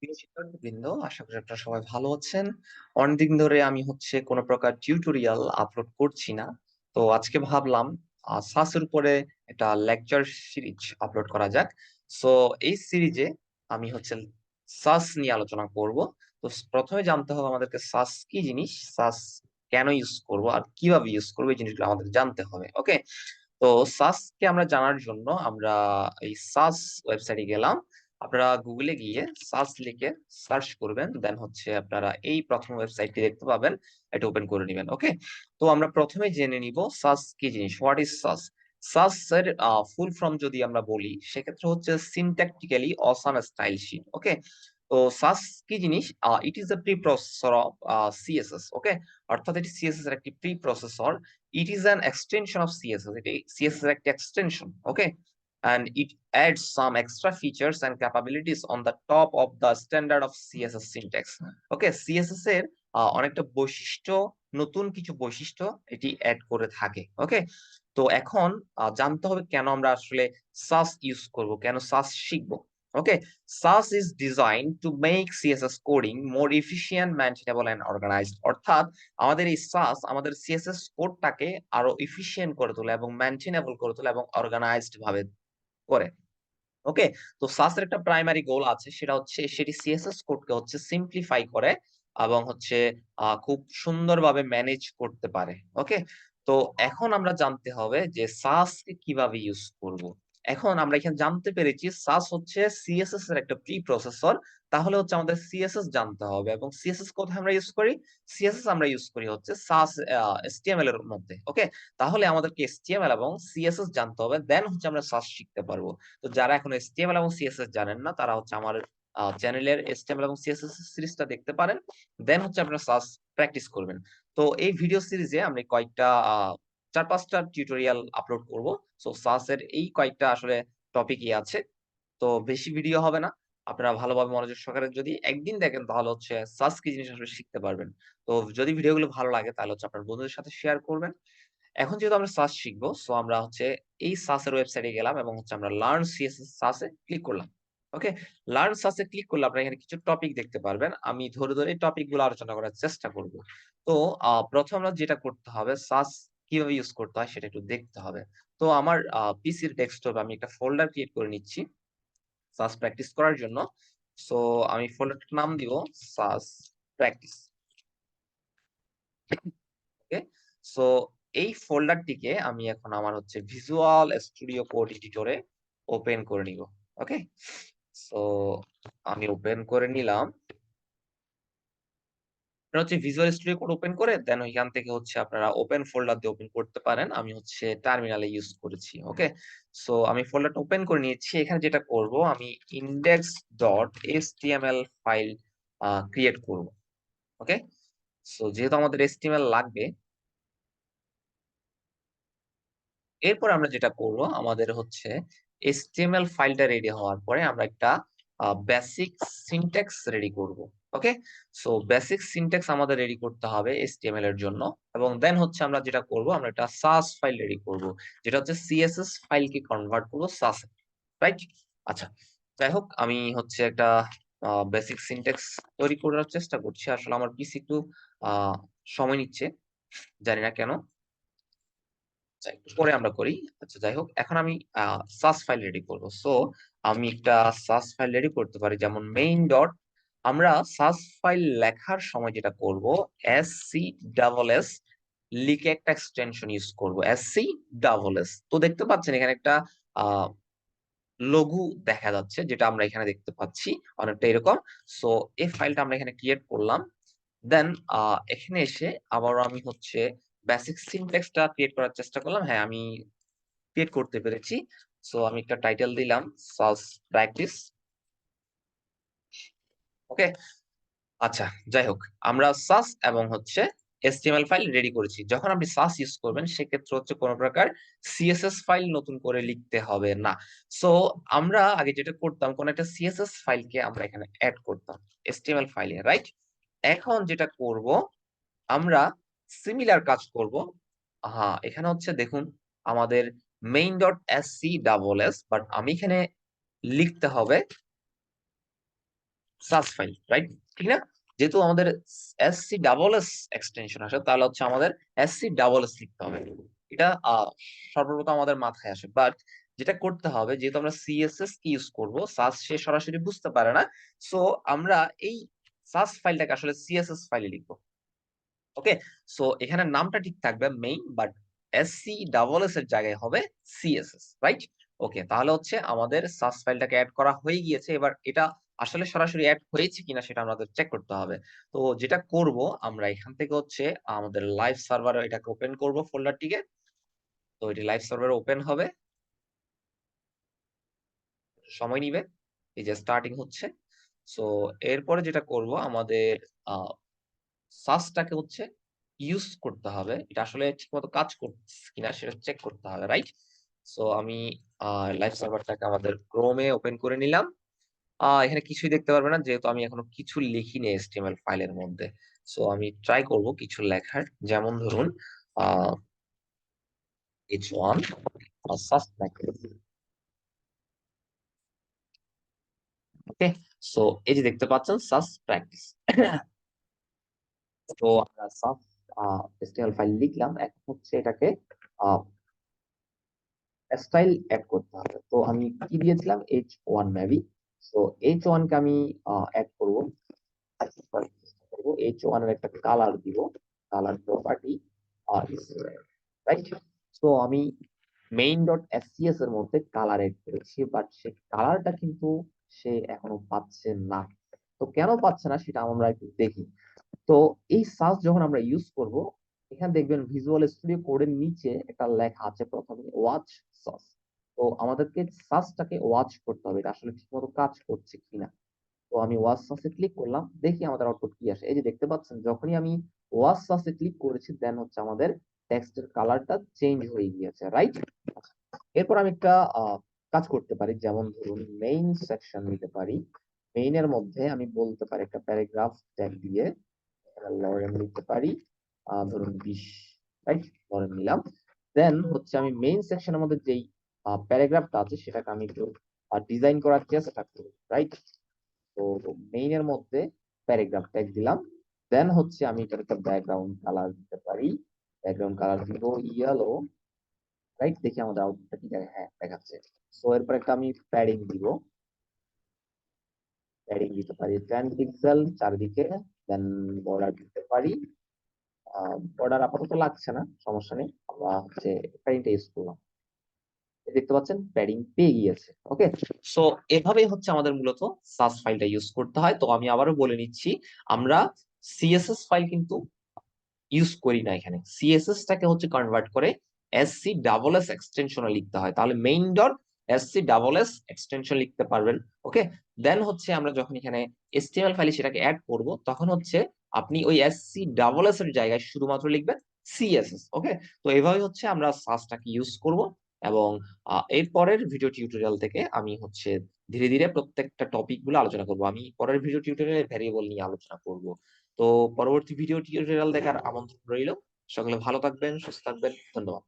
প্রিয় শিক্ষার্থীবৃন্দ, আশা করি আপনারা সবাই ভালো আছেন। অনেকদিন ধরে আমি কোনো প্রকার টিউটোরিয়াল আপলোড করছি না। তো আজকে ভাবলাম সাস এর উপরে একটা লেকচার সিরিজ আপলোড করা যাক। সো এই সিরিজে আমি সাস নিয়ে আলোচনা করব। তো প্রথমে জানতে হবে আমাদেরকে সাস কি জিনিস, সাস কেন ইউজ করব আর কিভাবে ইউজ করবো, এই জিনিসগুলো আমাদের জানতে হবে। ওকে, তো সাস কে আমরা জানার জন্য আমরা এই সাস ওয়েবসাইটে গেলাম। আপনারা গুগলে গিয়ে সাস লিখে সার্চ করবেন, দেন আপনারা এই প্রথম ওয়েবসাইটটি দেখতে পাবেন। এটা ওপেন করে নেবেন। ওকে, তো আমরা প্রথমে জেনে নিব সাস কি জিনিস, হোয়াট ইজ সাস। সাস এর ফুল ফর্ম যদি আমরা বলি সেক্ষেত্রে syntactically awesome style sheet. Okay, তো সাস কি জিনিস, it is a pre processor of CSS. Okay, অর্থাৎ এটি সিএসএস এর একটি pre processor. It is an extension of CSS. এটি CSS এর একটি extension. Okay, and it adds some extra features and capabilities on the top of the standard of CSS syntax. Okay, CSS এর অনেকটা বৈশিষ্ট্য, নতুন কিছু বৈশিষ্ট্য এটি অ্যাড করে থাকে। ওকে, তো এখন জানতে হবে কেন আমরা আসলে সাস ইউজ করব, কেন সাস শিখবো। ওকে, SAS is designed to make CSS coding more efficient, maintainable and organized. অর্থাৎ আমাদের এই সাস আমাদের সিএসএস কোডটাকে আরো ইফিশিয়েন্ট করে তোলে এবং মেনটেনেবল করে তোলে এবং অর্গানাইজড ভাবে করে। ওকে, তো সাস এর একটা প্রাইমারি গোল আছে, সেটি সিএসএস কোডকে সিম্পলিফাই করে এবং খুব সুন্দরভাবে ম্যানেজ করতে পারে। ওকে, তো এখন আমরা জানতে হবে যে সাস কে কিভাবে ইউজ করব। এখন আমরা এখানে জানতে পেরেছি সাস সিএসএস এর একটা প্রি প্রসেসর। তাহলে আমাদের সিএসএস জানতে হবে, এবং সিএসএস কোথায় আমরা ইউজ করি? সিএসএস আমরা ইউজ করি সাস এসটিএমএল এর মধ্যে। ওকে, তাহলে আমাদেরকে এসটিএমএল এবং সিএসএস জানতে হবে, দেন আমরা সাস শিখতে পারবো। তো যারা এখন HTML এবং CSS জানেন না, তারা আমার চ্যানেলের HTML এবং CSS সিরিজটা দেখতে পারেন, দেন আপনারা সাস প্র্যাকটিস করবেন। তো এই ভিডিও সিরিজে আমি কয়েকটা 4-5টা টিউটোরিয়াল আপলোড করব। সো সাস এর এই কয়েকটা আসলে টপিকই আছে, তো বেশি ভিডিও হবে না। আপনারা ভালোভাবে মনোযোগ সহকারে যদি একদিন দেখেন তাহলে সাস কি জিনিস আসলে শিখতে পারবেন। তো যদি ভিডিওগুলো ভালো লাগে তাহলে আপনার বন্ধুদের সাথে শেয়ার করবেন। এখন যেহেতু আমরা সাস শিখবো, সো আমরা এই সাস এর ওয়েবসাইটে গেলাম এবং আমরা লার্ন সিএসএস সাস এ ক্লিক করলাম। ওকে, লার্ন সাস এ ক্লিক করলে আপনারা এখানে কিছু টপিক দেখতে পারবেন। আমি ধরে ধরে এই টপিক গুলো আলোচনা করার চেষ্টা করব। তো প্রথম আমরা যেটা করতে হবে, সাস কিভাবে ইউজ করতে হয় সেটা একটু দেখতে হবে। তো আমার পিসির ডেস্কটপে আমি একটা ফোল্ডার ক্রিয়েট করে নিচ্ছি সাস প্র্যাকটিস করার জন্য। সো আমি ফোল্ডারটার নাম দিব সাস প্র্যাকটিস। ওকে, সো এই ফোল্ডারটিকে আমি এখন আমার ভিজুয়াল স্টুডিও কোড এডিটরে ওপেন করে নিব। ওকে, সো আমি ওপেন করে নিলাম। আপনারা ভিজুয়াল স্টুডিও কোড ওপেন করে দেন ওইখান থেকে আপনারা ওপেন ফোল্ডার দিয়ে ওপেন করতে পারেন। আমি টার্মিনালে ইউজ করেছি। ওকে, সো আমি ফোল্ডারটা ওপেন করে নিয়েছি। এখানে যেটা করব, আমি index.html ফাইল ক্রিয়েট করব। ওকে, সো যেহেতু আমাদের HTML লাগবে, এরপর আমরা যেটা করব, আমাদের HTML ফাইলটা রেডি হওয়ার পরে আমরা একটা বেসিক সিনট্যাক্স রেডি করব। ওকে, সো বেসিক সিনট্যাক্স আমাদের রেডি করতে হবে HTML এর জন্য, এবং দেন আমরা যেটা করব, আমরা একটা সাস ফাইল রেডি করব, যেটা সিএসএস ফাইলকে কনভার্ট করব সাস। রাইট? আচ্ছা, যাই হোক, আমি একটা বেসিক সিনট্যাক্স তৈরি করার চেষ্টা করছি। আসলে আমার পিসি একটু সময় নিচ্ছে, জানি না কেন। একটু পরে আমরা করি। আচ্ছা, যাই হোক, এখন আমি সাস ফাইল রেডি করব। সো আমি একটা সাস ফাইল রেডি করতে পারি, যেমন মেইন ডট। আমরা সাস ফাইল লেখার সময় যেটা করব, SC লিখে একটা এক্সটেনশন ইউজ করব, SC। তো দেখতে পাচ্ছেন এখানে একটা লঘু দেখা যাচ্ছে, যেটা আমরা এখানে দেখতে পাচ্ছি অনেকটা এরকম। সো এই ফাইলটা আমরা এখানে ক্রিয়েট করলাম। দেন এখানে এসে আবার আমি বেসিক সিনট্যাক্সটা ক্রিয়েট করার চেষ্টা করলাম। হ্যাঁ, আমি ক্রিয়েট করতে পেরেছি। সো আমি একটা টাইটেল দিলাম সাস প্র্যাকটিস। ওকে, আচ্ছা, যাই হোক, আমরা সাস এবং HTML ফাইল রেডি করেছি। যখন আপনি সাস ইউজ করবেন সেক্ষেত্রে কোনো প্রকার সিএসএস ফাইল নতুন করে লিখতে হবে না। সো আমরা আগে যেটা করতাম, কোন একটা সিএসএস ফাইলকে আমরা এখানে অ্যাড করতাম HTML ফাইলে। রাইট? এখন যেটা করব, আমরা সিমিলার কাজ করব। হ্যাঁ, এখানে দেখুন আমাদের main.scss, বাট আমি এখানে লিখতে হবে সাস ফাইল, রাইট? ঠিক না? যেহেতু আমাদের এসসি ডাবল এস এক্সটেনশন আসে, তাহলে হচ্ছে আমাদের এসসি ডাবল এস লিখতে হবে। এটা সর্বপ্রথম আমাদের মাথায় আসে, বাট যেটা করতে হবে, যেহেতু আমরা সিএসএস কি ইউজ করব, সাস সে সরাসরি বুঝতে পারে না, সো আমরা এই সাস ফাইলটাকে আসলে সিএসএস ফাইলে লিখবো। ওকে, সো এখানে নামটা ঠিক থাকবে main, but SC double S এর জায়গায় হবে সিএসএস, রাইট? ওকে, তাহলে হচ্ছে আমাদের সাস ফাইলটাকে অ্যাড করা হয়ে গিয়েছে। এবার এটা আসলে সরাসরি অ্যাড হয়েছে কিনা সেটা আমাদের চেক করতে হবে। তো যেটা করব, আমরা এখান থেকে হচ্ছে আমাদের লাইভ সার্ভারে এটাকে ওপেন করব ফোল্ডারটিকে। তো এটি লাইভ সার্ভারে ওপেন হবে, সময় নিবে, এই যে স্টার্টিং হচ্ছে। সো এরপরে যেটা করব, আমাদের সাসটাকে হচ্ছে ইউজ করতে হবে, এটা আসলে ঠিকমতো কাজ করছে কিনা সেটা চেক করতে হবে, রাইট? সো আমি লাইভ সার্ভারটাকে আমাদের ক্রোমে ওপেন করে নিলাম। এখানে কিছুই দেখতে পারবে না, যেহেতু আমি এখনো কিছু লিখিনি HTML ফাইলের মধ্যে। সো আমি ট্রাই করব কিছু লেখার, যেমন ধরুন H1 সাস প্যাকেজ। ওকে, সো এই যে দেখতে পাচ্ছেন সাস প্র্যাকটিস। তো আমরা সাস HTML ফাইল লিখলাম, এখন হচ্ছে এটাকে স্টাইল অ্যাড করতে হবে। তো আমি কি দিয়েছিলাম, H1 মেবি। তো H1 কে আমি অ্যাড করবো, H1 এর একটা কালার দিব, কালার প্রপার্টি রাইট। তো আমি মেইন ডট এসসিএস এর মধ্যে কালার এড করেছি, বাট সে কালারটা কিন্তু সে এখনো পাচ্ছে না। তো কেন পাচ্ছে না সেটা আমরা একটু দেখি। তো এই সার্চ যখন আমরা ইউজ করব, এখানে দেখবেন ভিজুয়াল স্টুডিও কোডের নিচে একটা লেখা আছে প্রথমে ওয়াচ সার্চ। তো আমাদেরকে সার্চটাকে ওয়াচ করতে হবে, এটা আসলে ঠিকমতো কাজ করছে কিনা। তো আমি ওয়াচ সার্চে ক্লিক করলাম, দেখি আমাদের আউটপুট কি আসে। এই যে দেখতে পাচ্ছেন, যখনই আমি ওয়াচ সার্চে ক্লিক করেছি, দেন হচ্ছে আমাদের টেক্সটের কালারটা চেঞ্জ হয়ে গিয়েছে, রাইট? এরপর আমি একটা কাজ করতে পারি, যেমন ধরুন মেইন সেকশন নিতে পারি। মেইনের মধ্যে আমি বলতে পারি একটা প্যারাগ্রাফ ট্যাগ দিয়ে লরেন নিতে পারি, ধরুন 20, রাইট? লরেন নিলাম। দেন হচ্ছে আমি মেইন সেকশনের মধ্যে যেই প্যারাগ্রাফটা আছে সেটাকে আমি একটু ডিজাইন করার চেষ্টা করি, রাইট? তো মেইনের মধ্যে প্যারাগ্রাফ ট্যাগ দিলাম। দেন হচ্ছে আমি এটার একটা ব্যাকগ্রাউন্ড কালার দিতে পারি। ব্যাকগ্রাউন্ড কালার দিব ইয়েলো, রাইট? দেখি আমাদের আউটপুটটা কি দেখায়, হ্যাঁ দেখাচ্ছে। সো এরপর একটা আমি প্যাডিং দিব, প্যাডিং দিতে পারি 10 পিক্সেল চারদিকে। দেন বর্ডার দিতে পারি, বর্ডার আপাতত লাগছে না, সমস্যা নেই, আমরা হচ্ছে প্যাডিংটা ইউজ করলাম। দেখতে পাচ্ছেন প্যাডিং পেয়ে গিয়েছে। ওকে, সো এভাবেই হচ্ছে আমাদের মূলত সাস ফাইলটা ইউজ করতে হয়। তো আমি আবারও বলে নিচ্ছি, আমরা সিএসএস ফাইল কিন্তু ইউজ করি না, এখানে সিএসএস টাকে হচ্ছে কনভার্ট করে এসসি ডাবল এস এক্সটেনশনে লিখতে হয়, তাহলে main dot SC double S extension লিখতে পারবেন। ওকে, দেন হচ্ছে আমরা যখন এখানে এসটিএমএল ফাইলে সেটাকে অ্যাড করব, তখন হচ্ছে আপনি ওই এসসি ডাবল এস এর জায়গায় শুধুমাত্র লিখবেন সিএসএস। ওকে, তো এইভাবে হচ্ছে আমরা সাসটাকে ইউজ করব। এবং এর পরের ভিডিও টিউটোরিয়াল থেকে আমি হচ্ছে ধীরে ধীরে প্রত্যেকটা টপিক গুলো আলোচনা করব। আমি পরের ভিডিও টিউটোরিয়ালে ভ্যারিয়েবল নিয়ে আলোচনা করব। তো পরবর্তী ভিডিও টিউটোরিয়াল দেখার আমন্ত্রণ রইল। সকলে ভালো থাকবেন, সুস্থ থাকবেন, ধন্যবাদ।